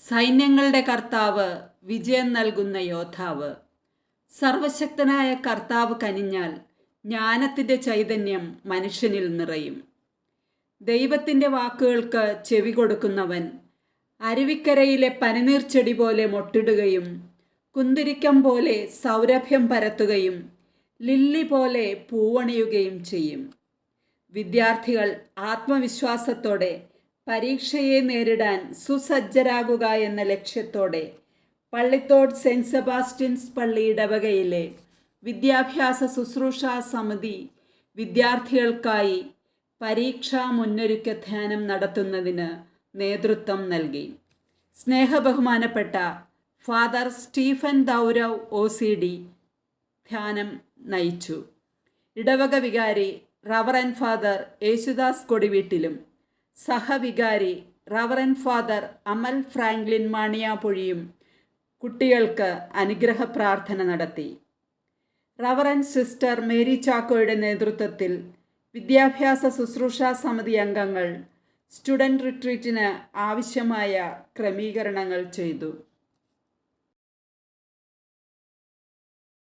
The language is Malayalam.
സൈന്യങ്ങളുടെ കർത്താവ്, വിജയം നൽകുന്ന യോദ്ധാവ്. സർവശക്തനായ കർത്താവ് കനിഞ്ഞാൽ ജ്ഞാനത്തിൻ്റെ ചൈതന്യം മനുഷ്യനിൽ നിറയും. ദൈവത്തിൻ്റെ വാക്കുകൾക്ക് ചെവി കൊടുക്കുന്നവൻ അരുവിക്കരയിലെ പനിനീർച്ചെടി പോലെ മൊട്ടിടുകയും കുന്തിരിക്കം പോലെ സൗരഭ്യം പരത്തുകയും ലില്ലി പോലെ പൂവണിയുകയും ചെയ്യും. വിദ്യാർത്ഥികൾ ആത്മവിശ്വാസത്തോടെ പരീക്ഷയെ നേരിടാൻ സുസജ്ജരാകുക എന്ന ലക്ഷ്യത്തോടെ പള്ളിത്തോട് സെൻറ്റ് സെബാസ്റ്റ്യൻസ് പള്ളി ഇടവകയിലെ വിദ്യാഭ്യാസ ശുശ്രൂഷാ സമിതി വിദ്യാർത്ഥികൾക്കായി പരീക്ഷാ മുന്നൊരുക്ക ധ്യാനം നടത്തുന്നതിന് നേതൃത്വം നൽകി. സ്നേഹബഹുമാനപ്പെട്ട ഫാദർ സ്റ്റീഫൻ ദൗരവ് OCD ധ്യാനം നയിച്ചു. ഇടവക വികാരി റവറൻ ഫാദർ യേശുദാസ് കൊടിവീട്ടിലും സഹവികാരി റവറൻ ഫാദർ അമൽ ഫ്രാങ്ക്ലിൻ മാണിയാപൊഴിയും കുട്ടികൾക്ക് അനുഗ്രഹ പ്രാർത്ഥന നടത്തി. റവറൻ സിസ്റ്റർ മേരി ചാക്കോയുടെ നേതൃത്വത്തിൽ വിദ്യാഭ്യാസ ശുശ്രൂഷാ സമിതി അംഗങ്ങൾ സ്റ്റുഡൻറ് റിട്രീറ്റിന് ആവശ്യമായ ക്രമീകരണങ്ങൾ ചെയ്തു.